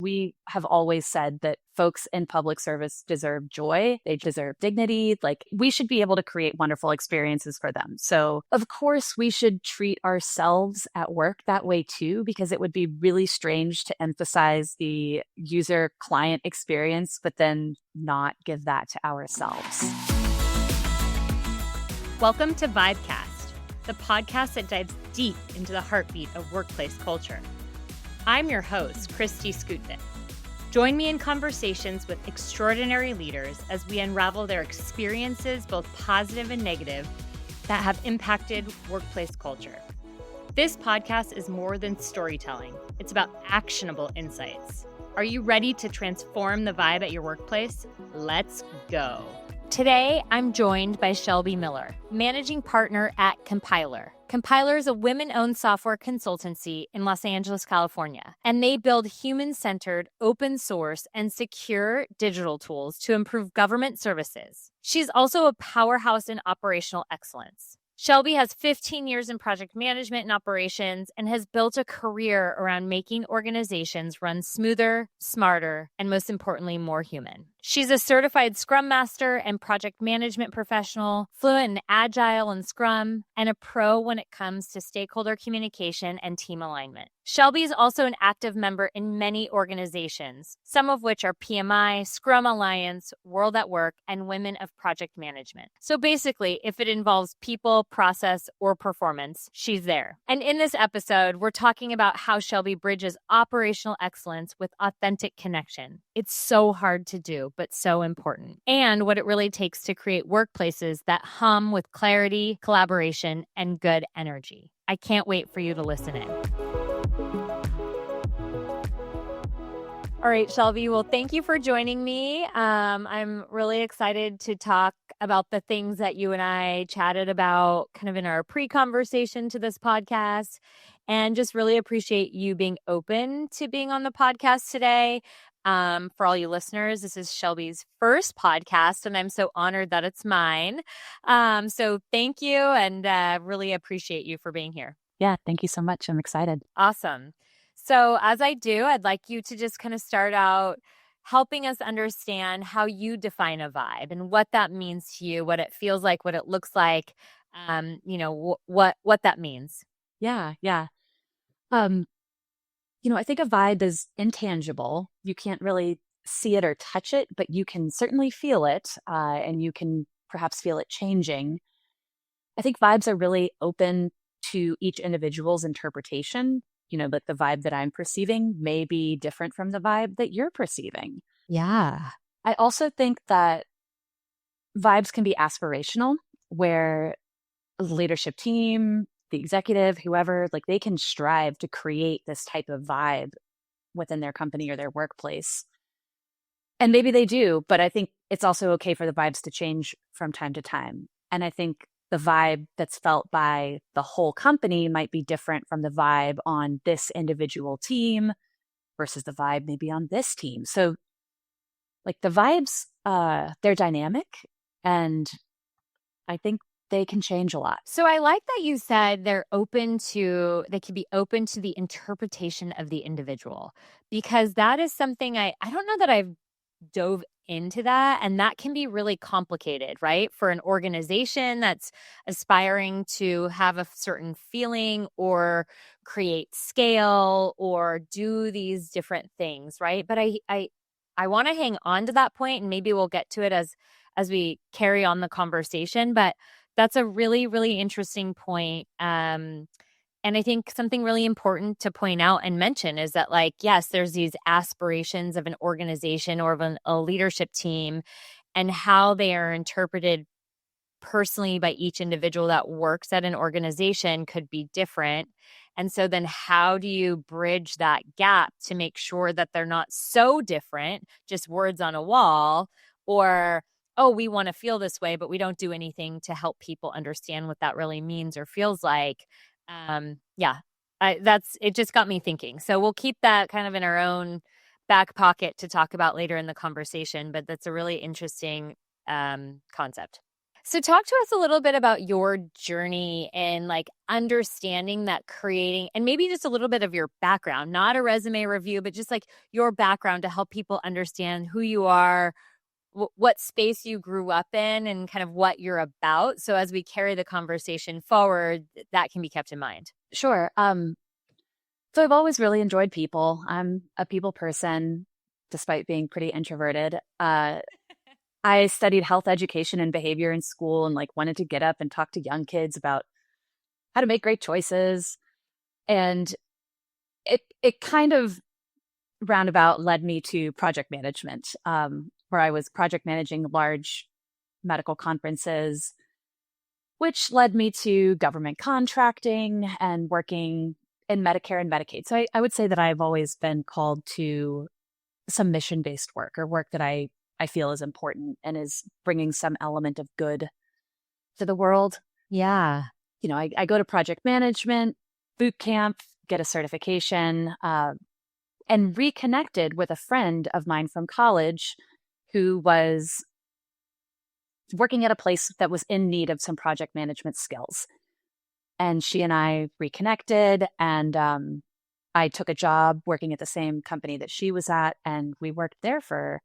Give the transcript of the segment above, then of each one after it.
we have always said that folks in public service deserve joy. They deserve dignity. Like, we should be able to create wonderful experiences for them. So of course we should treat ourselves at work that way too, because it would be really strange to emphasize the user client experience, but then not give that to ourselves. Welcome to Vibecast, the podcast that dives deep into the heartbeat of workplace culture. I'm your host, Christy Skutnik. Join me in conversations with extraordinary leaders as we unravel their experiences, both positive and negative, that have impacted workplace culture. This podcast is more than storytelling. It's about actionable insights. Are you ready to transform the vibe at your workplace? Let's go. Today, I'm joined by Shelby Miller, managing partner at Compiler. Compiler is a women-owned software consultancy in Los Angeles, California, and they build human-centered, open source, and secure digital tools to improve government services. She's also a powerhouse in operational excellence. Shelby has 15 years in project management and operations and has built a career around making organizations run smoother, smarter, and most importantly, more human. She's a certified Scrum Master and project management professional, fluent in Agile and Scrum, and a pro when it comes to stakeholder communication and team alignment. Shelby is also an active member in many organizations, some of which are PMI, Scrum Alliance, World at Work, and Women of Project Management. So basically, if it involves people, process, or performance, she's there. And in this episode, we're talking about how Shelby bridges operational excellence with authentic connection. It's so hard to do, but so important. And what it really takes to create workplaces that hum with clarity, collaboration, and good energy. I can't wait for you to listen in. All right, Shelby. Well, thank you for joining me. I'm really excited to talk about the things that you and I chatted about kind of in our pre-conversation to this podcast, and just really appreciate you being open to being on the podcast today. For all you listeners, this is Shelby's first podcast, and I'm so honored that it's mine. So thank you, and really appreciate you for being here. Yeah, thank you so much. I'm excited. Awesome. So as I do, I'd like you to just kind of start out helping us understand how you define a vibe and what that means to you, what it feels like, what it looks like, what that means. Yeah. I think a vibe is intangible. You can't really see it or touch it, but you can certainly feel it, and you can perhaps feel it changing. I think vibes are really open to each individual's interpretation. But the vibe that I'm perceiving may be different from the vibe that you're perceiving. Yeah. I also think that vibes can be aspirational, where the leadership team, the executive, whoever, like, they can strive to create this type of vibe within their company or their workplace. And maybe they do, but I think it's also okay for the vibes to change from time to time. And I think the vibe that's felt by the whole company might be different from the vibe on this individual team versus the vibe maybe on this team. So like the vibes, they're dynamic, and I think they can change a lot. So I like that you said they can be open to the interpretation of the individual, because that is something I don't know that I've dove into that. And that can be really complicated, right? For an organization that's aspiring to have a certain feeling or create scale or do these different things, right? But I want to hang on to that point, and maybe we'll get to it as we carry on the conversation. But that's a really, really interesting point. And I think something really important to point out and mention is that, like, yes, there's these aspirations of an organization or of a leadership team, and how they are interpreted personally by each individual that works at an organization could be different. And so then how do you bridge that gap to make sure that they're not so different, just words on a wall, or, oh, we want to feel this way, but we don't do anything to help people understand what that really means or feels like. It just got me thinking. So we'll keep that kind of in our own back pocket to talk about later in the conversation, but that's a really interesting concept. So talk to us a little bit about your journey and like understanding that creating and maybe just a little bit of your background, not a resume review, but just like your background to help people understand who you are, what space you grew up in and kind of what you're about. So as we carry the conversation forward, that can be kept in mind. Sure. So I've always really enjoyed people. I'm a people person, despite being pretty introverted. I studied health education and behavior in school and like wanted to get up and talk to young kids about how to make great choices. And it kind of roundabout led me to project management, where I was project managing large medical conferences, which led me to government contracting and working in Medicare and Medicaid. So I would say that I've always been called to some mission-based work or work that I feel is important and is bringing some element of good to the world. Yeah. You know, I go to project management boot camp, get a certification, and reconnected with a friend of mine from college who was working at a place that was in need of some project management skills. And she and I reconnected, and I took a job working at the same company that she was at, and we worked there for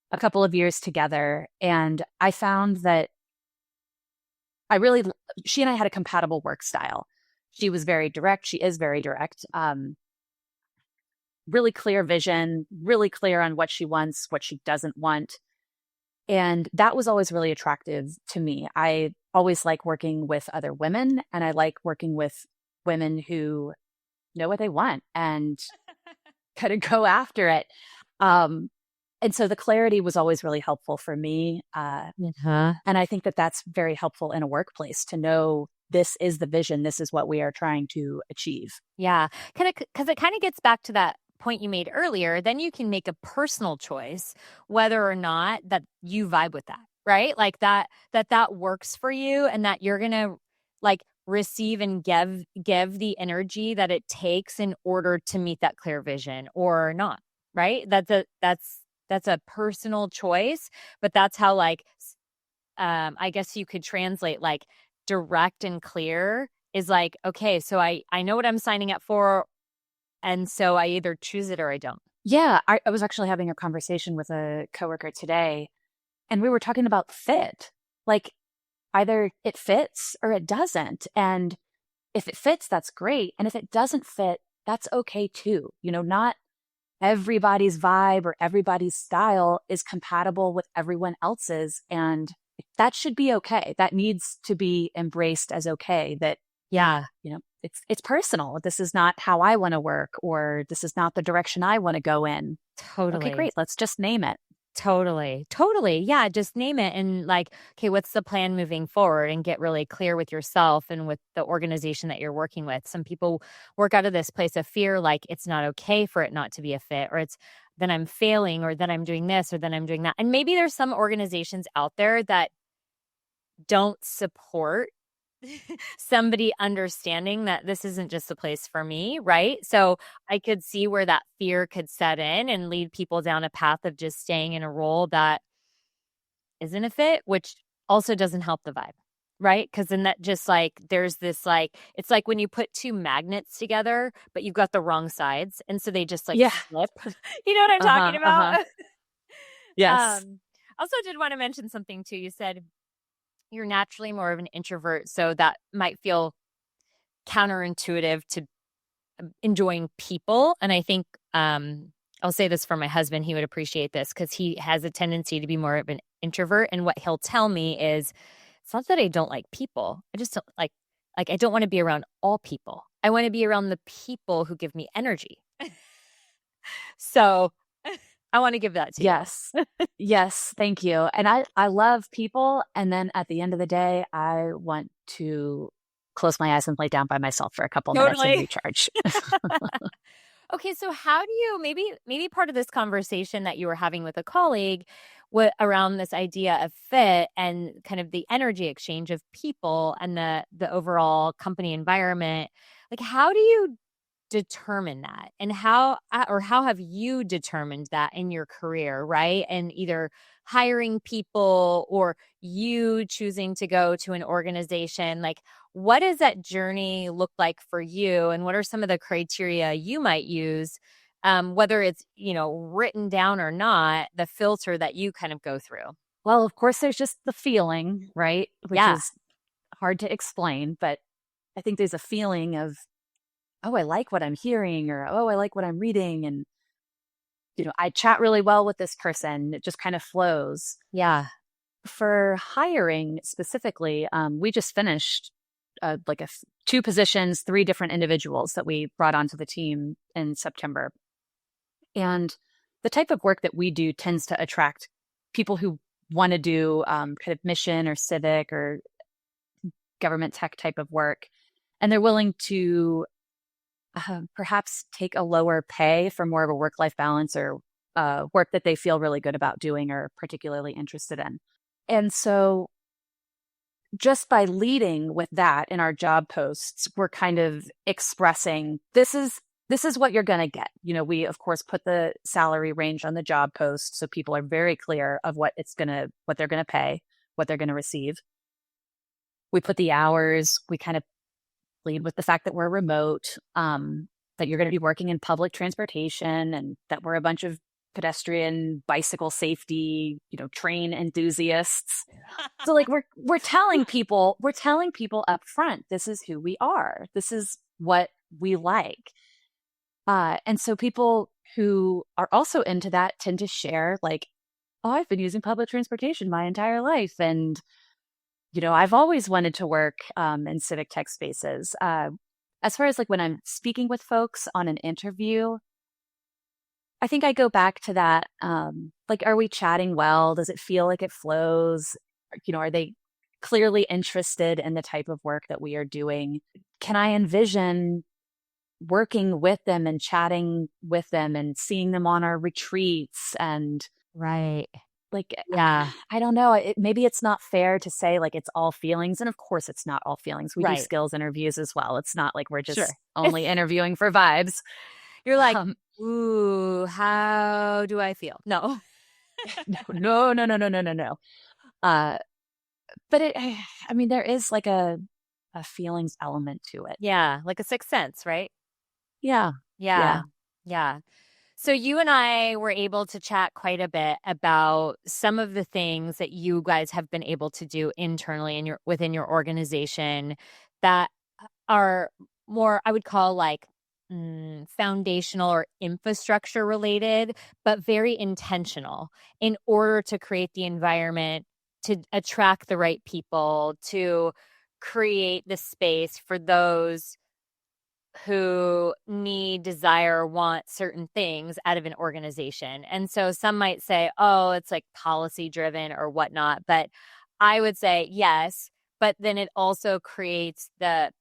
a couple of years together. And I found that she and I had a compatible work style. She was very direct. She is very direct. Really clear vision, really clear on what she wants, what she doesn't want. And that was always really attractive to me. I always like working with other women, and I like working with women who know what they want and kind of go after it. And so the clarity was always really helpful for me. Uh-huh. And I think that that's very helpful in a workplace to know this is the vision, this is what we are trying to achieve. Yeah. Kind of because it kind of gets back to that point you made earlier. Then you can make a personal choice whether or not that you vibe with that, right? Like that works for you and that you're gonna like receive and give the energy that it takes in order to meet that clear vision or not, right? That's a personal choice, but that's how like I guess you could translate like direct and clear is like, okay, so I know what I'm signing up for. And so I either choose it or I don't. Yeah, I was actually having a conversation with a coworker today, and we were talking about fit. Like either it fits or it doesn't. And if it fits, that's great. And if it doesn't fit, that's okay too. You know, not everybody's vibe or everybody's style is compatible with everyone else's. And that should be okay. That needs to be embraced as okay. That, Yeah, you know, it's personal. This is not how I want to work, or this is not the direction I want to go in. Okay, totally. great. Let's just name it. Totally. Totally. Yeah. Just name it and like, okay, what's the plan moving forward and get really clear with yourself and with the organization that you're working with. Some people work out of this place of fear, like it's not okay for it not to be a fit, or it's then I'm failing, or then I'm doing this, or then I'm doing that. And maybe there's some organizations out there that don't support somebody understanding that this isn't just a place for me, right? So I could see where that fear could set in and lead people down a path of just staying in a role that isn't a fit, which also doesn't help the vibe, right? Because then that just like there's this like it's like when you put two magnets together, but you've got the wrong sides, and so they just like Yeah. slip. You know what I'm talking Uh-huh. Uh-huh. about? Yes. Also did want to mention something too. You said you're naturally more of an introvert, so that might feel counterintuitive to enjoying people. And I think I'll say this for my husband, he would appreciate this because he has a tendency to be more of an introvert. And what he'll tell me is it's not that I don't like people. I just don't like I don't want to be around all people. I want to be around the people who give me energy. So I want to give that to you. Yes. Yes. Thank you. And I love people. And then at the end of the day, I want to close my eyes and lay down by myself for a couple minutes and Totally. recharge. Okay, so how do you maybe part of this conversation that you were having with a colleague around this idea of fit and kind of the energy exchange of people and the overall company environment, like how do you determine that? And how have you determined that in your career, right? And either hiring people or you choosing to go to an organization, like what does that journey look like for you? And what are some of the criteria you might use, whether it's, written down or not, the filter that you kind of go through? Well, of course, there's just the feeling, right? Which Yeah. is hard to explain, but I think there's a feeling of, oh, I like what I'm hearing, or oh, I like what I'm reading. And, I chat really well with this person. It just kind of flows. Yeah. For hiring specifically, we just finished like two positions, three different individuals that we brought onto the team in September. And the type of work that we do tends to attract people who want to do kind of mission or civic or government tech type of work. And they're willing to perhaps take a lower pay for more of a work-life balance or work that they feel really good about doing or particularly interested in. And so just by leading with that in our job posts, we're kind of expressing this is what you're going to get. We of course put the salary range on the job post so people are very clear of what they're going to pay, what they're going to receive. We put the hours, we kind of lead with the fact that we're remote, that you're going to be working in public transportation, and that we're a bunch of pedestrian, bicycle safety, train enthusiasts. So like we're telling people up front, this is who we are. This is what we like. And so people who are also into that tend to share like, oh, I've been using public transportation my entire life. And, I've always wanted to work in civic tech spaces. As far as like when I'm speaking with folks on an interview, I think I go back to that. Like, are we chatting well? Does it feel like it flows? Are they clearly interested in the type of work that we are doing? Can I envision working with them and chatting with them and seeing them on our retreats? And Right. like, Yeah. I don't know. Maybe it's not fair to say like it's all feelings. And of course, it's not all feelings. We do Right. skills interviews as well. It's not like we're just Sure. only interviewing for vibes. You're like, Um, ooh, how do I feel? No. no, no, no, no, no, no, no. Uh, but I mean, there is like a feelings element to it. Yeah. Like a sixth sense, right? Yeah. Yeah. Yeah. Yeah. So you and I were able to chat quite a bit about some of the things that you guys have been able to do internally within your organization that are more, I would call like foundational or infrastructure related, but very intentional in order to create the environment to attract the right people, to create the space for those who need, desire, want certain things out of an organization. And so some might say, oh, it's like policy driven or whatnot. But I would say yes, but then it also creates the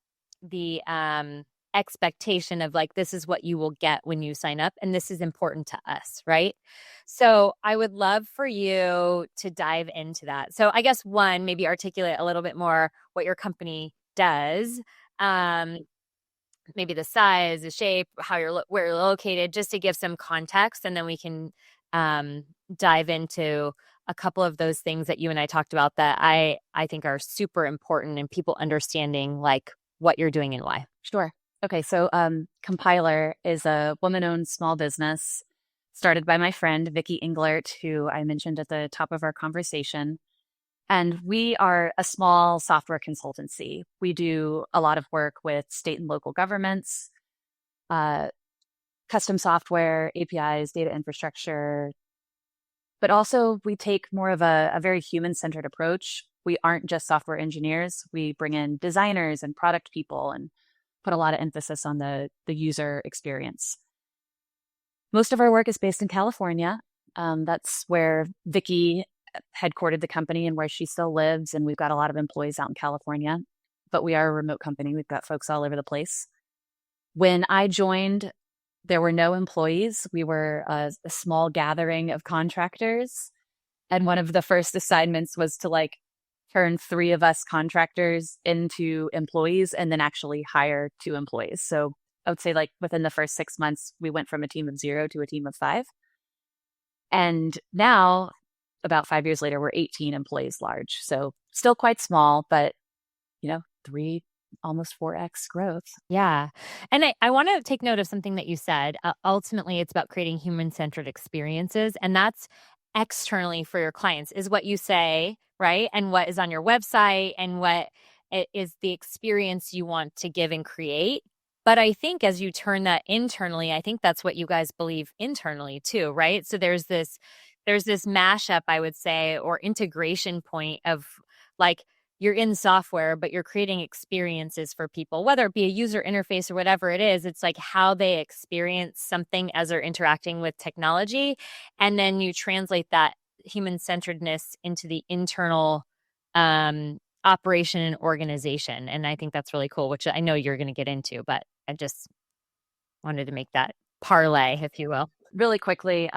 expectation of like, this is what you will get when you sign up. And this is important to us, right? So I would love for you to dive into that. So I guess one, maybe articulate a little bit more what your company does. Maybe the size, the shape, where you're located, just to give some context, and then we can dive into a couple of those things that you and I talked about that I think are super important in people understanding like what you're doing and why. Sure. Okay. So Compiler is a woman-owned small business started by my friend, Vicki Englert, who I mentioned at the top of our conversation. And we are a small software consultancy. We do a lot of work with state and local governments, custom software, APIs, data infrastructure, but also we take more of a very human-centered approach. We aren't just software engineers. We bring in designers and product people and put a lot of emphasis on the user experience. Most of our work is based in California. That's where Vicki headquartered the company and where she still lives. And we've got a lot of employees out in California, but we are a remote company. We've got folks all over the place. When I joined, there were no employees. We were a small gathering of contractors. And one of the first assignments was to like turn 3 of us contractors into employees and then actually hire 2 employees. So I would say like within the first 6 months, we went from a team of 0 to a team of 5. And now, about 5 years later, we're 18 employees large. So still quite small, but three, almost 4x growth. Yeah. And I want to take note of something that you said. Ultimately, it's about creating human-centered experiences. And that's externally for your clients, is what you say, right? And what is on your website and what is the experience you want to give and create. But I think as you turn that internally, I think that's what you guys believe internally too, right? So there's this mashup, I would say, or integration point of like, you're in software, but you're creating experiences for people, whether it be a user interface or whatever it is. It's like how they experience something as they're interacting with technology. And then you translate that human centeredness into the internal operation and organization. And I think that's really cool, which I know you're going to get into, but I just wanted to make that parlay, if you will. Really quickly,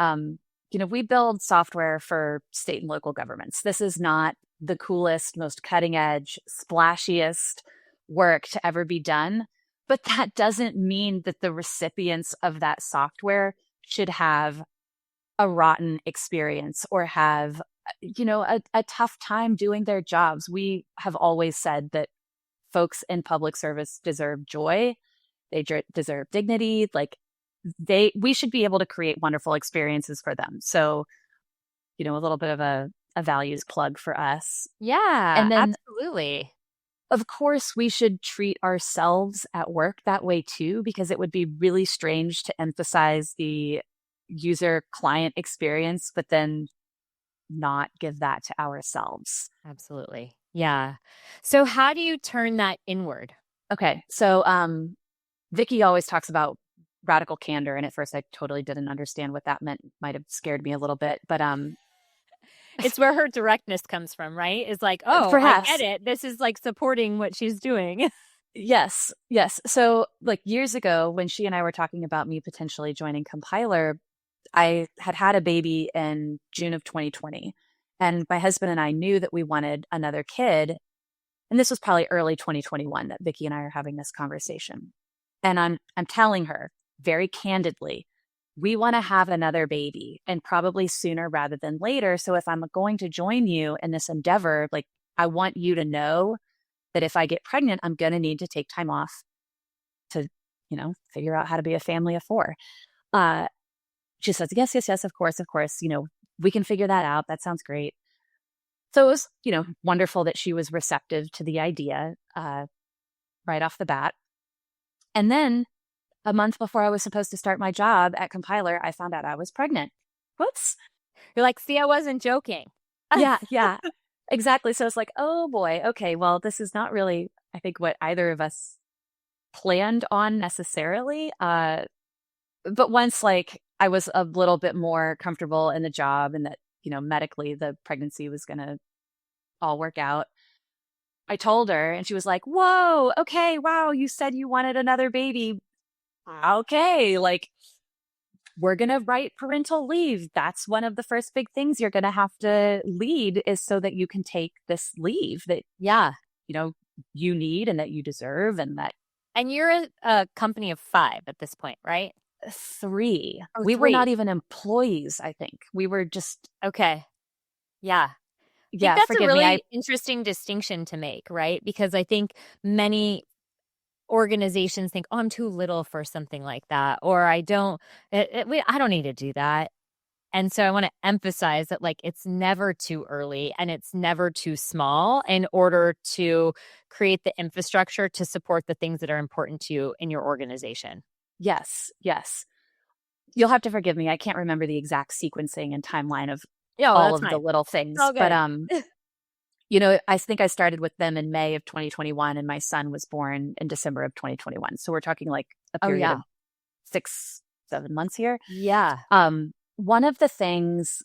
we build software for state and local governments. This is not the coolest, most cutting edge, splashiest work to ever be done. But that doesn't mean that the recipients of that software should have a rotten experience or have, a tough time doing their jobs. We have always said that folks in public service deserve joy. They deserve dignity. Like we should be able to create wonderful experiences for them. So, a little bit of a values plug for us. Yeah, And then, absolutely. of course, we should treat ourselves at work that way too, because it would be really strange to emphasize the user client experience, but then not give that to ourselves. Absolutely. Yeah. So how do you turn that inward? Okay. So, Vicky always talks about radical candor. And at first I totally didn't understand what that meant. Might have scared me a little bit, but, It's where her directness comes from, right? Is like, oh, I get perhaps. it. This is like supporting what she's doing. Yes, yes. So, like years ago, when she and I were talking about me potentially joining Compiler, I had a baby in June of 2020. And my husband and I knew that we wanted another kid. And this was probably early 2021 that Vicky and I are having this conversation. And I'm telling her very candidly, we want to have another baby and probably sooner rather than later. So if I'm going to join you in this endeavor, like I want you to know that if I get pregnant, I'm going to need to take time off to, figure out how to be a family of 4. She says, yes, yes, yes, of course, of course. We can figure that out. That sounds great. So it was, wonderful that she was receptive to the idea right off the bat. And then a month before I was supposed to start my job at Compiler, I found out I was pregnant. Whoops. You're like, see, I wasn't joking. Yeah, yeah, exactly. So it's like, oh boy, okay, well, this is not really, I think, what either of us planned on necessarily. But once like I was a little bit more comfortable in the job and that, medically the pregnancy was going to all work out, I told her and she was like, whoa, okay, wow, you said you wanted another baby. Okay, like we're going to write parental leave. That's one of the first big things you're going to have to lead is so that you can take this leave that, Yeah. you need and that you deserve and that. And you're a company of 5 at this point, right? 3. Oh, We were 3. not even employees, I think. We were just, Okay. Yeah. I think yeah, that's a forgive me. really interesting distinction to make, right? Because I think many organizations think, oh, I'm too little for something like that, or I don't need to do that. And so I want to emphasize that like it's never too early and it's never too small in order to create the infrastructure to support the things that are important to you in your organization. Yes, yes. You'll have to forgive me. I can't remember the exact sequencing and timeline of Yeah, well, all that's of the fine. little It's things, all but good. I think I started with them in May of 2021 and my son was born in December of 2021. So we're talking like a Oh, period yeah. of 6-7 months here. Yeah. One of the things,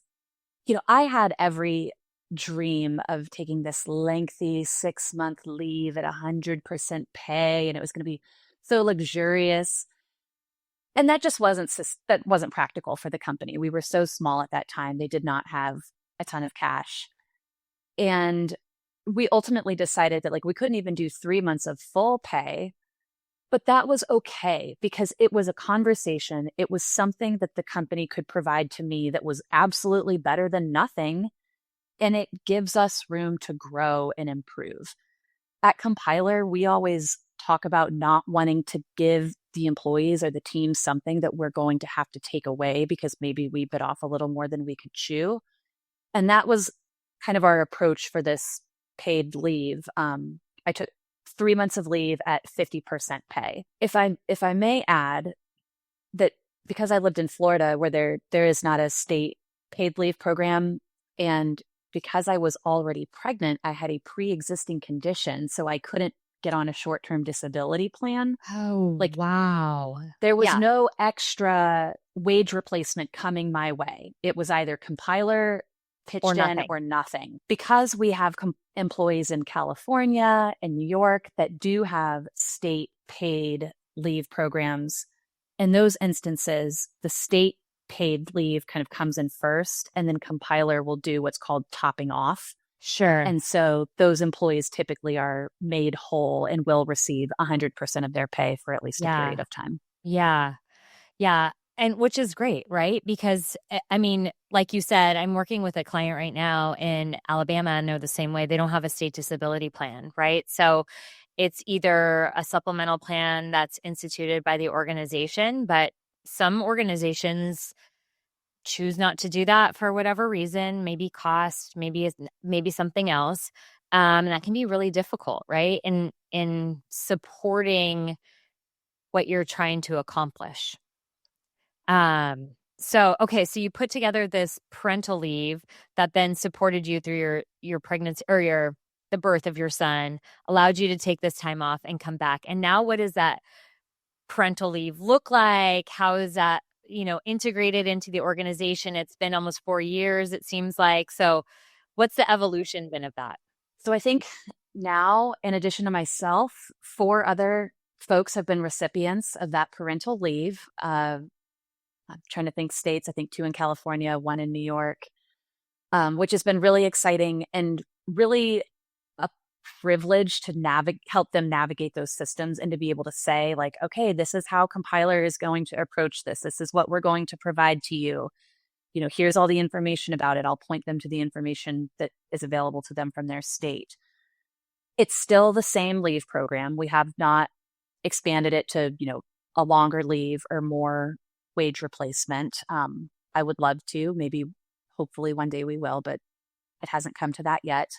I had every dream of taking this lengthy 6-month leave at 100% pay, and it was going to be so luxurious. And that just wasn't practical for the company. We were so small at that time. They did not have a ton of cash. And we ultimately decided that like we couldn't even do 3 months of full pay. But that was okay because it was a conversation. It was something that the company could provide to me that was absolutely better than nothing. And it gives us room to grow and improve. At Compiler, we always talk about not wanting to give the employees or the team something that we're going to have to take away because maybe we bit off a little more than we could chew. And that was kind of our approach for this paid leave. I took 3 months of leave at 50% pay. If I may add that because I lived in Florida where there is not a state paid leave program, and because I was already pregnant, I had a pre-existing condition, so I couldn't get on a short-term disability plan. Oh, Like wow. there was Yeah. no extra wage replacement coming my way. It was either Compiler Or pitched in nothing. or nothing. Because we have employees in California and New York that do have state paid leave programs, in those instances, the state paid leave kind of comes in first, and then Compiler will do what's called topping off. Sure. And so those employees typically are made whole and will receive 100% of their pay for at least a Yeah. period of time. Yeah. Yeah. And which is great, right? Because I mean, like you said, I'm working with a client right now in Alabama and they're the same way. They don't have a state disability plan, right? So it's either a supplemental plan that's instituted by the organization, but some organizations choose not to do that for whatever reason, maybe cost, maybe something else. And that can be really difficult, right? In supporting what you're trying to accomplish. So okay, so you put together this parental leave that then supported you through your pregnancy or your the birth of your son, allowed you to take this time off and come back. And now what does that parental leave look like? How is that, integrated into the organization? It's been almost 4 years, it seems like. So what's the evolution been of that? So I think now, in addition to myself, 4 other folks have been recipients of that parental leave. I'm trying to think states, I think 2 in California, 1 in New York, which has been really exciting and really a privilege to help them navigate those systems and to be able to say, like, okay, this is how Compiler is going to approach this. This is what we're going to provide to you. Here's all the information about it. I'll point them to the information that is available to them from their state. It's still the same leave program. We have not expanded it to, a longer leave or more wage replacement. I would love to, maybe, hopefully one day we will, but it hasn't come to that yet.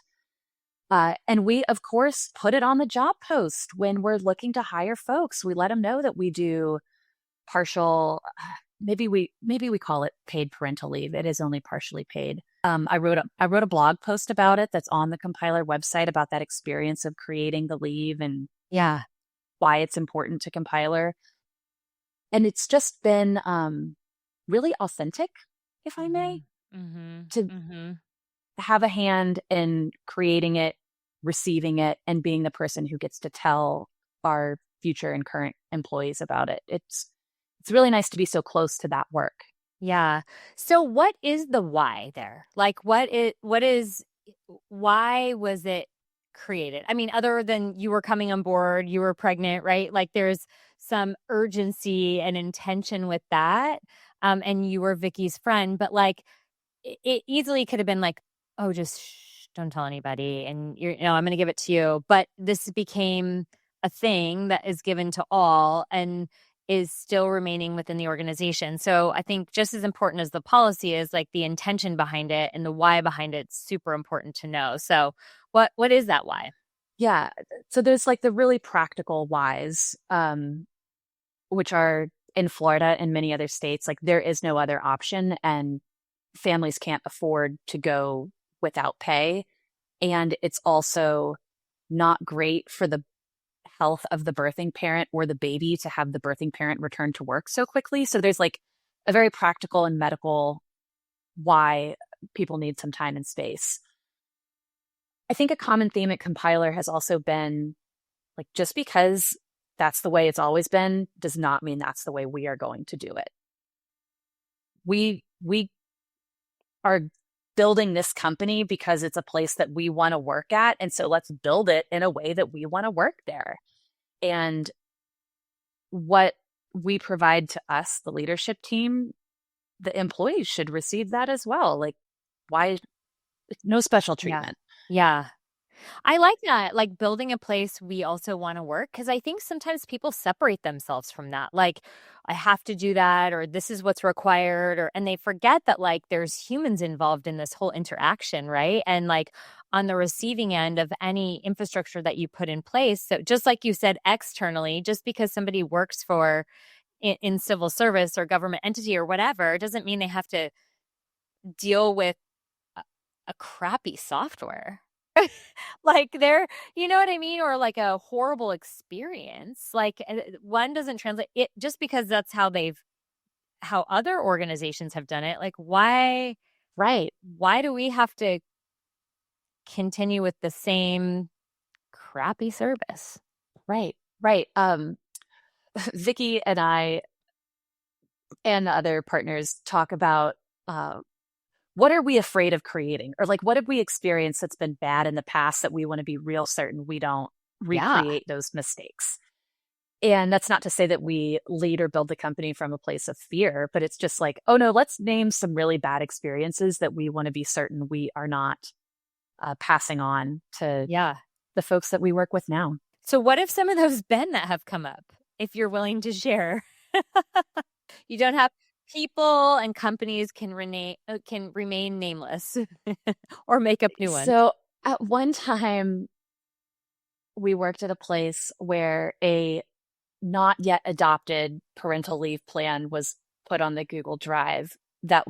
And we, of course, put it on the job post when we're looking to hire folks. We let them know that we do partial, maybe we call it paid parental leave. It is only partially paid. I wrote a blog post about it that's on the Compiler website about that experience of creating the leave and Yeah. why it's important to Compiler. And it's just been really authentic, if I may, Mm-hmm. to Mm-hmm. have a hand in creating it, receiving it, and being the person who gets to tell our future and current employees about it. It's really nice to be so close to that work. Yeah. So what is the why there? Like why was it created? I mean, other than you were coming on board, you were pregnant, right? Like there's some urgency and intention with that. And you were Vicky's friend, but like it easily could have been like, oh, just don't tell anybody. And I'm going to give it to you. But this became a thing that is given to all and is still remaining within the organization. So I think just as important as the policy is, like the intention behind it and the why behind it, it's super important to know. So what is that why? Yeah. So there's like the really practical whys, which are in Florida and many other states. Like there is no other option, and families can't afford to go without pay. And it's also not great for the health of the birthing parent or the baby to have the birthing parent return to work so quickly. So there's like a very practical and medical why people need some time and space. I think a common theme at Compiler has also been like, just because that's the way it's always been does not mean that's the way we are going to do it. We are building this company because it's a place that we want to work at. And so let's build it in a way that we want to work there. And what we provide to us, the leadership team, the employees should receive that as well. Like, why no special Yeah. treatment? Yeah. I like that, like building a place we also want to work, because I think sometimes people separate themselves from that. Like, I have to do that, or this is what's required, or and they forget that like there's humans involved in this whole interaction, right? And like on the receiving end of any infrastructure that you put in place. So just like you said, externally, just because somebody works for in civil service or government entity or whatever, doesn't mean they have to deal with a crappy software. Like they're, you know what I mean? Or like a horrible experience. Like one doesn't translate it just because that's how other organizations have done it. Like Right, why do we have to continue with the same crappy service? right, right. Vicky and I and other partners talk about what are we afraid of creating? Or like, what have we experienced that's been bad in the past that we want to be real certain we don't Yeah. recreate those mistakes? And that's not to say that we lead or build the company from a place of fear, but it's just like, oh no, let's name some really bad experiences that we want to be certain we are not passing on to Yeah. the folks that we work with now. So what if some of those been that have come up, if you're willing to share? You don't have people and companies can remain nameless or make up new ones. So at one time, we worked at a place where a not yet adopted parental leave plan was put on the Google Drive that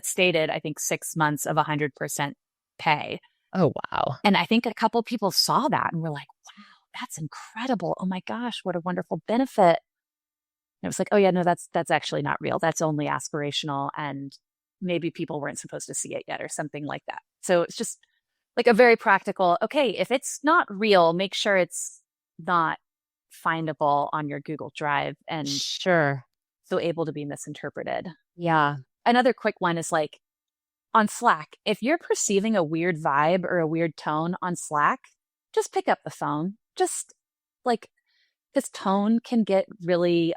stated, I think, 6 months of 100% pay. Oh, wow. And I think a couple people saw that and were like, wow, that's incredible. Oh my gosh, what a wonderful benefit. And it was like, oh yeah, no, that's actually not real. That's only aspirational. And maybe people weren't supposed to see it yet or something like that. So it's just like a very practical, okay, if it's not real, make sure it's not findable on your Google Drive and Sure. so able to be misinterpreted. Yeah. Another quick one is like on Slack, if you're perceiving a weird vibe or a weird tone on Slack, just pick up the phone. Just like this tone can get really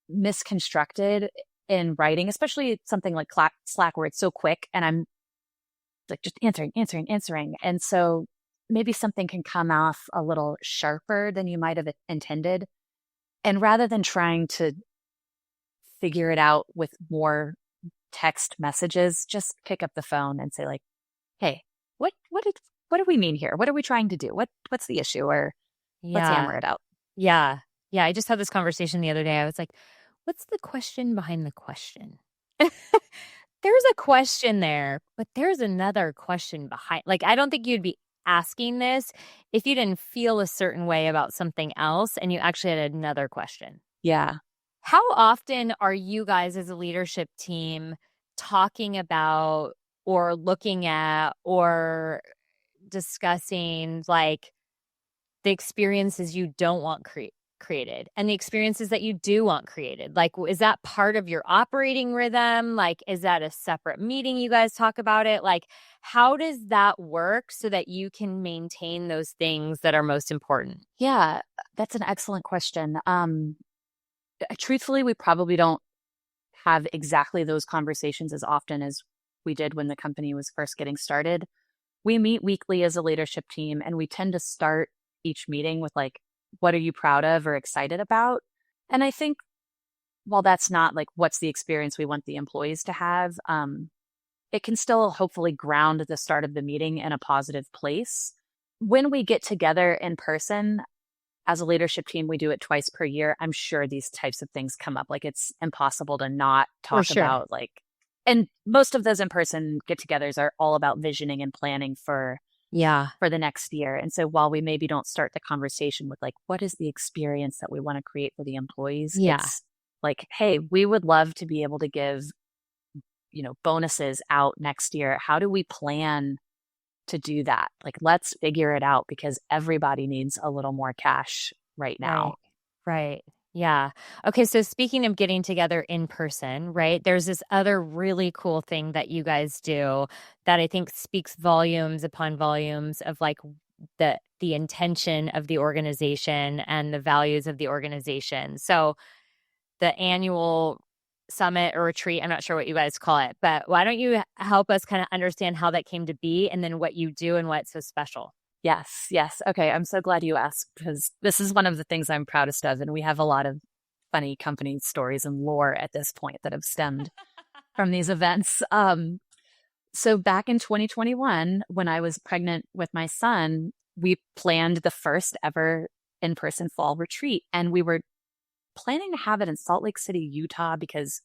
misconstructed in writing, especially something like Slack where it's so quick and I'm like just answering. And so maybe something can come off a little sharper than you might have intended. And rather than trying to figure it out with more text messages, just pick up the phone and say like, hey, what do we mean here? What are we trying to do? What's the issue? Or let's Yeah. hammer it out. Yeah. Yeah. I just had this conversation the other day. I was like, what's the question behind the question? There's a question there, but there's another question behind. Like, I don't think you'd be asking this if you didn't feel a certain way about something else and you actually had another question. Yeah. How often are you guys as a leadership team talking about or looking at or discussing like the experiences you don't want created and the experiences that you do want created? Like, is that part of your operating rhythm? Like, is that a separate meeting you guys talk about it? Like, how does that work so that you can maintain those things that are most important? Yeah, that's an excellent question. Truthfully, we probably don't have exactly those conversations as often as we did when the company was first getting started. We meet weekly as a leadership team, and we tend to start each meeting with like, what are you proud of or excited about? And I think while that's not like what's the experience we want the employees to have, it can still hopefully ground the start of the meeting in a positive place. When we get together in person, as a leadership team, we do it twice per year. I'm sure these types of things come up. Like it's impossible to not For talk sure. about like, and most of those in-person get-togethers are all about visioning and planning Yeah. for the next year. And so while we maybe don't start the conversation with like, what is the experience that we want to create for the employees? Yeah. It's like, hey, we would love to be able to give, bonuses out next year. How do we plan to do that? Like, let's figure it out because everybody needs a little more cash right Right. now. Right. Yeah. Okay. So speaking of getting together in person, right, there's this other really cool thing that you guys do that I think speaks volumes upon volumes of like the the intention of the organization and the values of the organization. So the annual summit or retreat, I'm not sure what you guys call it, but why don't you help us kind of understand how that came to be and then what you do and why it's so special? Yes, yes. Okay, I'm so glad you asked because this is one of the things I'm proudest of, and we have a lot of funny company stories and lore at this point that have stemmed from these events. So back in 2021, when I was pregnant with my son, we planned the first ever in-person fall retreat, and we were planning to have it in Salt Lake City, Utah, because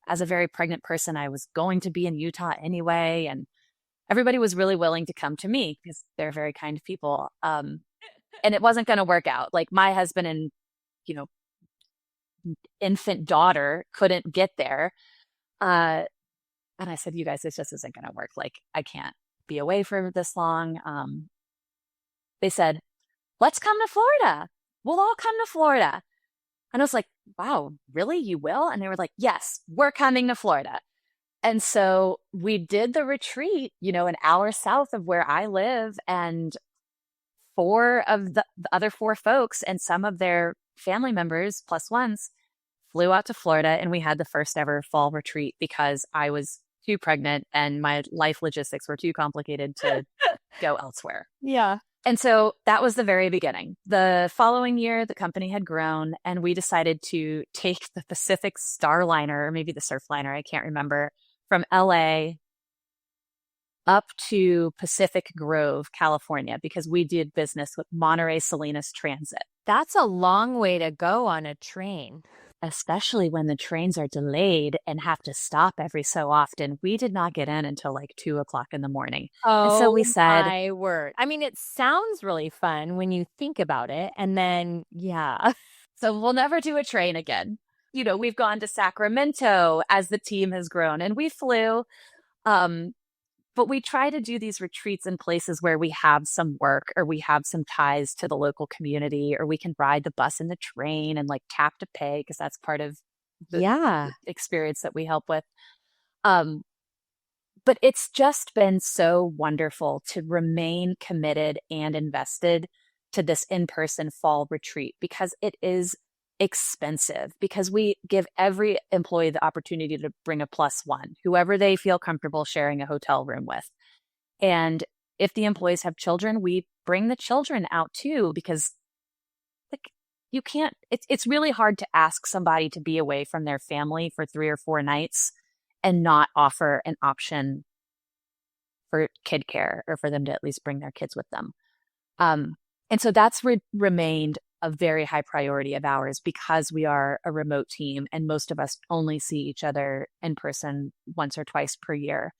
as a very pregnant person, I was going to be in Utah anyway, and everybody was really willing to come to me because they're very kind people. And it wasn't going to work out. Like my husband and, you know, infant daughter couldn't get there. And I said, you guys, this just isn't going to work. Like I can't be away for this long. They said, let's come to Florida. We'll all come to Florida. And I was like, wow, really? You will? And they were like, yes, we're coming to Florida. And so we did the retreat, an hour south of where I live. And four of the other four folks and some of their family members, plus ones, flew out to Florida. And we had the first ever fall retreat because I was too pregnant and my life logistics were too complicated to go elsewhere. Yeah. And so that was the very beginning. The following year, the company had grown and we decided to take the Pacific Starliner, or maybe the Surfliner, I can't remember, from LA up to Pacific Grove, California, because we did business with Monterey Salinas Transit. That's a long way to go on a train. Especially when the trains are delayed and have to stop every so often. We did not get in until like 2:00 in the morning. Oh, and so we said, my word. I mean, it sounds really fun when you think about it. And then, yeah. So we'll never do a train again. We've gone to Sacramento as the team has grown and we flew. But we try to do these retreats in places where we have some work or we have some ties to the local community, or we can ride the bus and the train and like tap to pay because that's part of the experience that we help with. But it's just been so wonderful to remain committed and invested to this in-person fall retreat because it is expensive, because we give every employee the opportunity to bring a plus one, whoever they feel comfortable sharing a hotel room with. And if the employees have children, we bring the children out too, because like you can't, it's really hard to ask somebody to be away from their family for 3 or 4 nights and not offer an option for kid care or for them to at least bring their kids with them. And so that's remained a very high priority of ours because we are a remote team and most of us only see each other in person once or twice per year.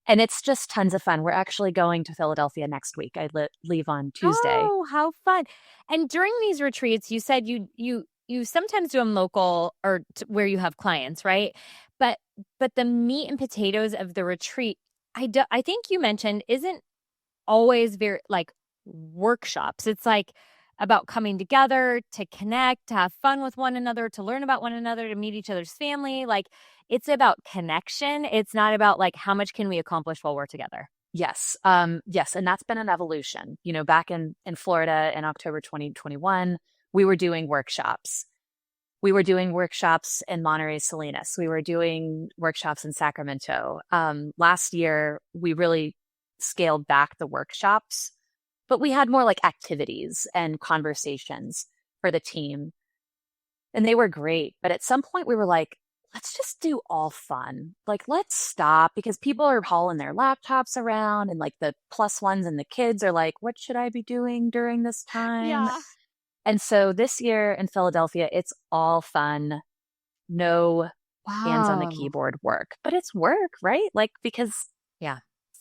And it's just tons of fun. We're actually going to Philadelphia next week. I leave on Tuesday. Oh, how fun. And during these retreats, you said you sometimes do them local or where you have clients, right? But the meat and potatoes of the retreat, I think you mentioned, isn't always very like workshops. It's like about coming together to connect, to have fun with one another, to learn about one another, to meet each other's family. Like it's about connection. It's not about like how much can we accomplish while we're together. Yes. Yes. And that's been an evolution. Back in Florida in October 2021, we were doing workshops. We were doing workshops in Monterey Salinas. We were doing workshops in Sacramento. Last year, we really scaled back the workshops, but we had more like activities and conversations for the team. And they were great. But at some point we were like, let's just do all fun. Like, let's stop because people are hauling their laptops around and like the plus ones and the kids are like, what should I be doing during this time? Yeah. And so this year in Philadelphia, it's all fun. No hands on the keyboard work, but it's work, right? Like, because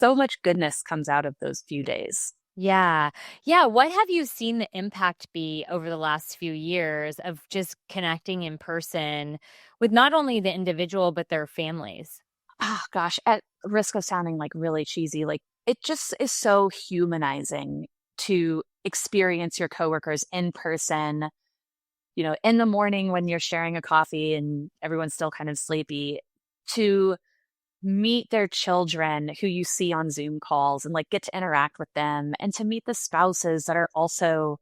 so much goodness comes out of those few days. Yeah. Yeah. What have you seen the impact be over the last few years of just connecting in person with not only the individual, but their families? Oh, gosh, at risk of sounding like really cheesy, like it just is so humanizing to experience your coworkers in person, in the morning when you're sharing a coffee and everyone's still kind of sleepy, to meet their children who you see on Zoom calls and like get to interact with them, and to meet the spouses that are also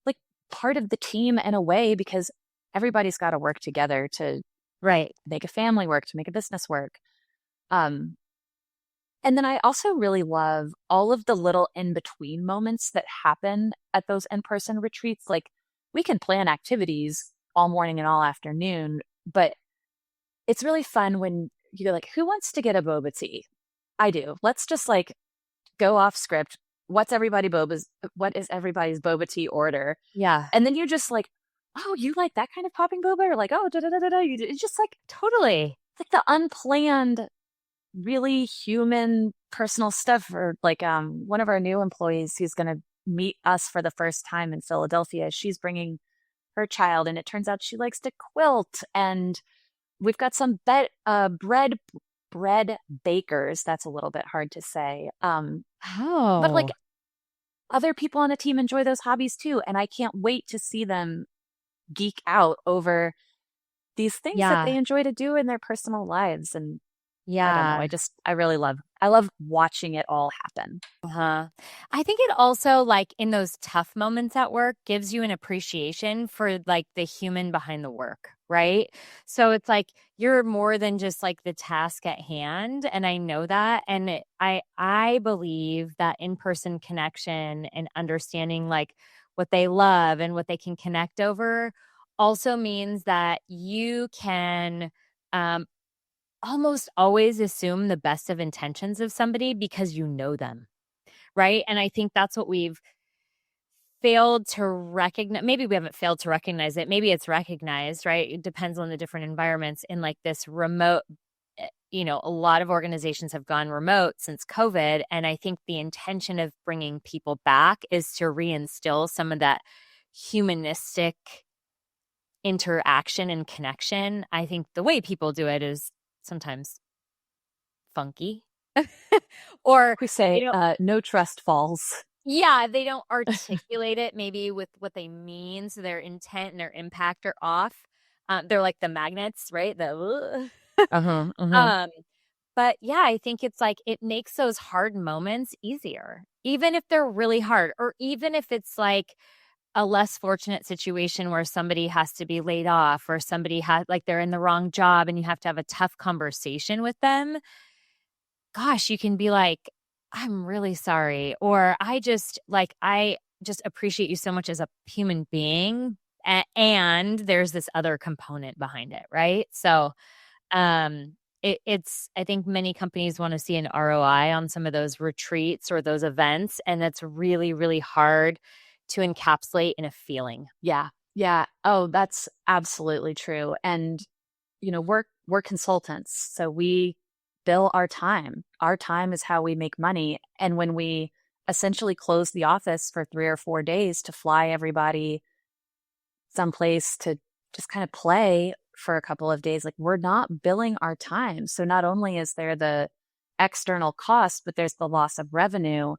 like part of the team in a way, because everybody's got to work together to Right. make a family work, to make a business work. Um, and then I also really love all of the little in between moments that happen at those in person retreats. Like we can plan activities all morning and all afternoon, but it's really fun when you're like, who wants to get a boba tea? I do. Let's just like go off script. What is everybody's boba tea order? Yeah. And then you're just like, oh, you like that kind of popping boba? Or like, oh, da da da da da. It's just like Totally. it's like the unplanned, really human, personal stuff. Or like one of our new employees who's going to meet us for the first time in Philadelphia. She's bringing her child, and it turns out she likes to quilt. And we've got some bread bakers. That's a little bit hard to say. But like Oh, other people on the team enjoy those hobbies too, and I can't wait to see them geek out over these things that they yeah. enjoy to do in their personal lives. And I don't know, Yeah. I love watching it all happen. Uh-huh. I think it also, like, in those tough moments at work, gives you an appreciation for, like, the human behind the work, right? So it's like you're more than just like the task at hand, and I know that, and I believe that in-person connection and understanding like what they love and what they can connect over also means that you can um almost always assume the best of intentions of somebody because you know them. Right? And I think that's what we've failed to recognize. Maybe we haven't failed to recognize it. Maybe it's recognized, right? It depends on the different environments in like this remote, a lot of organizations have gone remote since COVID. And I think the intention of bringing people back is to reinstill some of that humanistic interaction and connection. I think the way people do it is sometimes funky or, We say you know, no trust falls. yeah, they don't articulate it maybe with what they mean, so their intent and their impact are off. They're like the magnets, right? The Uh-huh. Uh-huh. um, but yeah, I think it's like it makes those hard moments easier, even if they're really hard, or even if it's like a less fortunate situation where somebody has to be laid off, or somebody has like they're in the wrong job and you have to have a tough conversation with them. Gosh, you can be like, "I'm really sorry," or I just appreciate you so much as a human being, and there's this other component behind it, right? So, it's I think many companies wanna see an ROI on some of those retreats or those events, and that's really, really hard to encapsulate in a feeling. Yeah. Yeah. Oh, that's absolutely true. And we're consultants, so we bill our time. Our time is how we make money. And when we essentially close the office for 3 or 4 days to fly everybody someplace to just kind of play for a couple of days, like we're not billing our time. So not only is there the external cost, but there's the loss of revenue.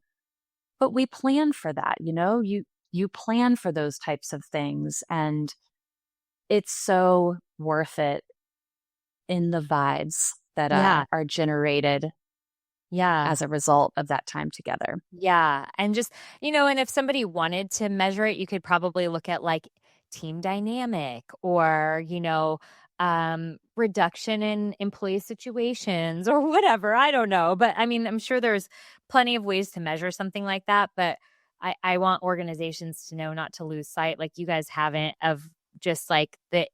But we plan for that, you plan for those types of things, and it's so worth it in the vibes that Yeah, are generated yeah. as a result of that time together. Yeah, and just, and if somebody wanted to measure it, you could probably look at like team dynamic or, reduction in employee situations or whatever. I don't know. But I mean, I'm sure there's plenty of ways to measure something like that. But I want organizations to know not to lose sight, like you guys haven't, of just like the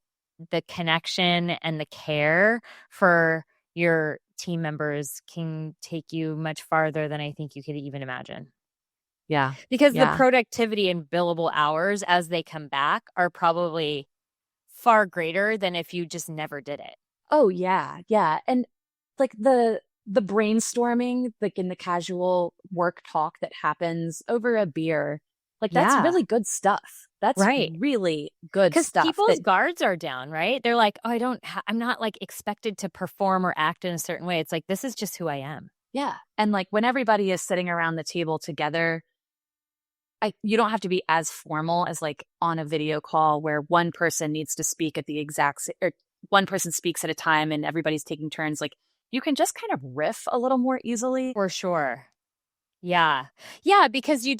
connection and the care for your team members can take you much farther than I think you could even imagine. Yeah. Because the Yeah. productivity and billable hours as they come back are probably far greater than if you just never did it. Oh yeah. Yeah. And like the brainstorming, like in the casual work talk that happens over a beer, like that's Yeah, really good stuff. That's right. really good Because stuff people's that guards are down, right? They're like, "Oh, I'm not, like, expected to perform or act in a certain way." It's like, "This is just who I am." yeah. And like when everybody is sitting around the table together, you don't have to be as formal as like on a video call where one person needs to speak at the or one person speaks at a time and everybody's taking turns. Like you can just kind of riff a little more easily. For sure. Yeah. Yeah, because you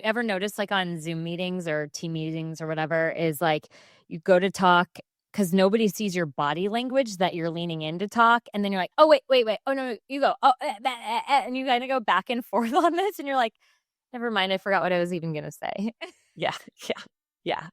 ever notice like on Zoom meetings or team meetings or whatever is like you go to talk because nobody sees your body language that you're leaning in to talk. And then you're like, oh, wait. Oh, no, you go. Oh, and you kind of go back and forth on this. And you're like, never mind. I forgot what I was even going to say. Yeah. Yeah. Yeah.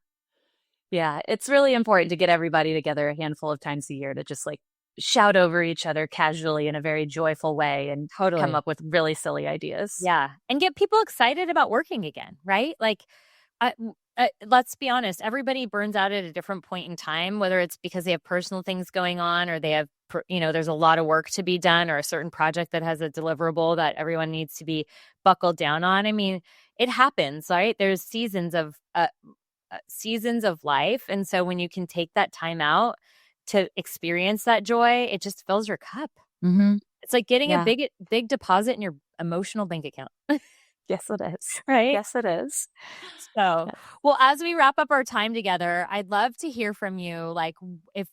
Yeah. It's really important to get everybody together a handful of times a year to just like shout over each other casually in a very joyful way and come Totally. up with really silly ideas. Yeah. And get people excited about working again, right? Like, let's be honest, everybody burns out at a different point in time, whether it's because they have personal things going on or they have, there's a lot of work to be done or a certain project that has a deliverable that everyone needs to be buckled down on. I mean, it happens, right? There's seasons of life. And so when you can take that time out to experience that joy, it just fills your cup. Mm-hmm. It's like getting a Yeah. big deposit in your emotional bank account. Yes, it is. Right? Yes, it is. So, Yes. well, as we wrap up our time together, I'd love to hear from you. Like, if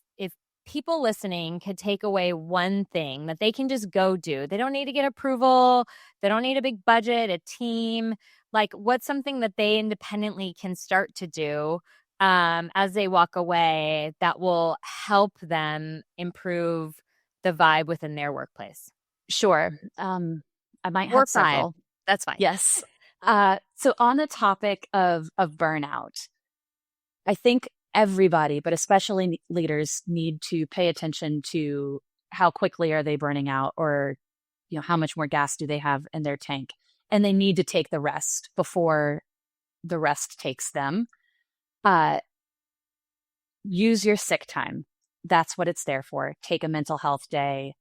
people listening could take away one thing that they can just go do, they don't need to get approval, they don't need a big budget, a team. Like, what's something that they independently can start to do as they walk away that will help them improve the vibe within their workplace? Sure. I might Or have 5. several. That's fine. Yes. So on the topic of burnout, I think everybody, but especially leaders, need to pay attention to how quickly are they burning out, or how much more gas do they have in their tank, and they need to take the rest before the rest takes them. Use your sick time. That's what it's there for. Take a mental health day.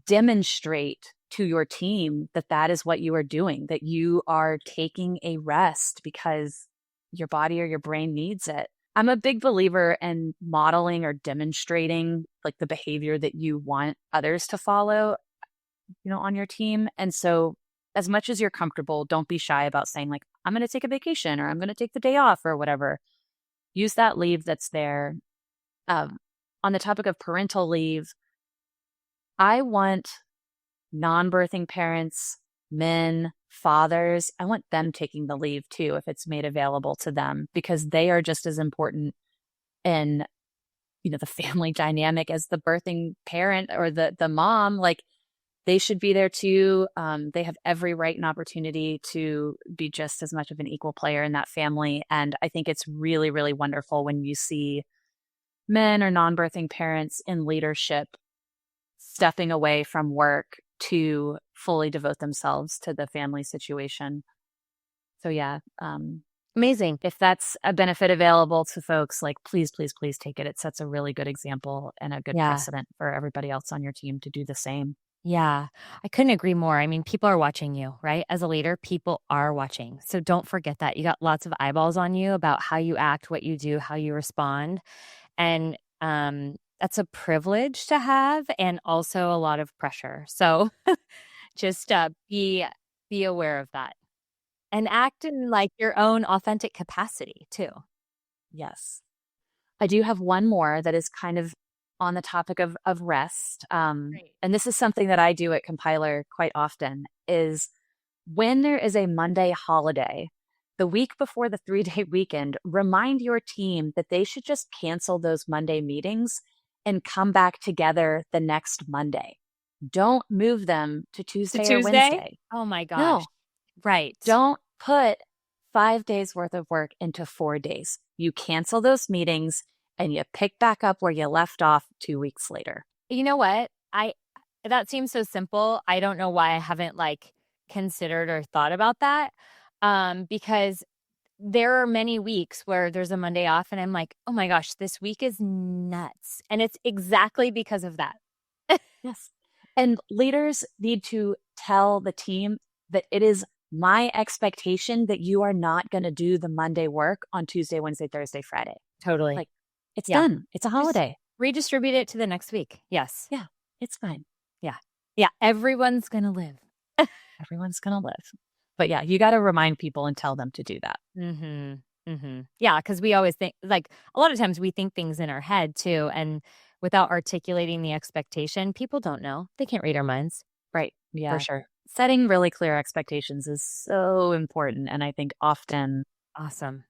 Demonstrate to your team that that is what you are doing, that you are taking a rest because your body or your brain needs it. I'm a big believer in modeling or demonstrating like the behavior that you want others to follow, on your team. And so as much as you're comfortable, don't be shy about saying like, I'm going to take a vacation or I'm going to take the day off or whatever. Use that leave that's there. On the topic of parental leave, I want non-birthing parents, men, fathers, I want them taking the leave too if it's made available to them, because they are just as important in the family dynamic as the birthing parent or the mom. Like they should be there too. They have every right and opportunity to be just as much of an equal player in that family. And I think it's really, really wonderful when you see men or non-birthing parents in leadership stepping away from work to fully devote themselves to the family situation. So yeah, Amazing. if that's a benefit available to folks, like please, please, please take it. It sets a really good example and a good Yeah. precedent for everybody else on your team to do the same. Yeah, I couldn't agree more. I mean, people are watching you, right? As a leader, people are watching. So don't forget that. You got lots of eyeballs on you about how you act, what you do, how you respond. And that's a privilege to have and also a lot of pressure. So just be aware of that and act in like your own authentic capacity too. Yes. I do have one more that is kind of on the topic of rest. Great. And this is something that I do at Compiler quite often, is when there is a Monday holiday, the week before the 3-day weekend, remind your team that they should just cancel those Monday meetings and come back together the next Monday. Don't move them to To Tuesday or Tuesday? Wednesday. Oh my gosh. No, Right. don't put 5 days worth of work into 4 days. You cancel those meetings and you pick back up where you left off 2 weeks later. You know what? That seems so simple. I don't know why I haven't like considered or thought about that. Because there are many weeks where there's a Monday off and I'm like, oh my gosh, this week is nuts. And it's exactly because of that. Yes. And leaders need to tell the team that it is my expectation that you are not going to do the Monday work on Tuesday, Wednesday, Thursday, Friday. Totally. Like it's Yeah. done. It's a holiday. Redistribute it to the next week. Yes. Yeah, it's fine. Yeah. Yeah. Everyone's going to live. Everyone's going to live. But yeah, you got to remind people and tell them to do that. Mm-hmm. Mm-hmm. Yeah. Cause we always think like a lot of times we think things in our head too. And without articulating the expectation, people don't know. They can't read our minds. Right. For Yeah. sure. Setting really clear expectations is so important, and I think often Awesome.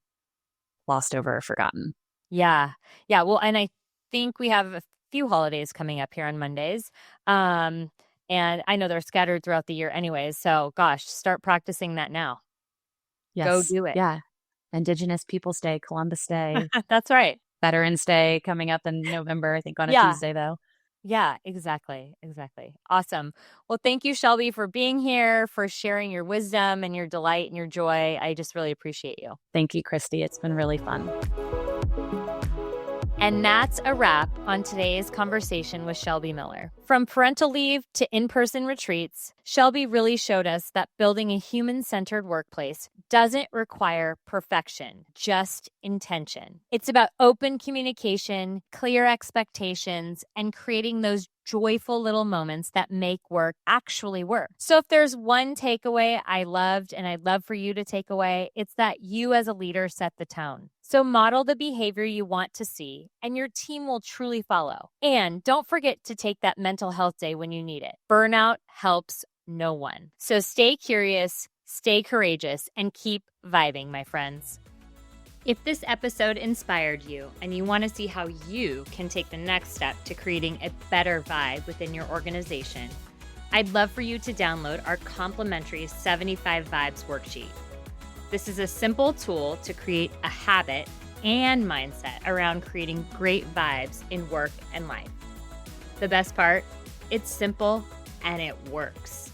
glossed over or forgotten. Yeah. Yeah. Well, and I think we have a few holidays coming up here on Mondays. And I know they're scattered throughout the year anyways. So gosh, start practicing that now. Go Yes. do it. Yeah. Indigenous Peoples Day, Columbus Day, That's right. Veterans Day coming up in November, I think on a Yeah. Tuesday though. Yeah, exactly. Exactly. Awesome. Well, thank you, Shelby, for being here, for sharing your wisdom and your delight and your joy. I just really appreciate you. Thank you, Christy. It's been really fun. And that's a wrap on today's conversation with Shelby Miller. From parental leave to in-person retreats, Shelby really showed us that building a human-centered workplace doesn't require perfection, just intention. It's about open communication, clear expectations, and creating those joyful little moments that make work actually work. So if there's one takeaway I loved and I'd love for you to take away, it's that you as a leader set the tone. So model the behavior you want to see, and your team will truly follow. And don't forget to take that mental health day when you need it. Burnout helps no one. So stay curious, stay courageous, and keep vibing, my friends. If this episode inspired you and you want to see how you can take the next step to creating a better vibe within your organization, I'd love for you to download our complimentary 75 Vibes worksheet. This is a simple tool to create a habit and mindset around creating great vibes in work and life. The best part, it's simple and it works.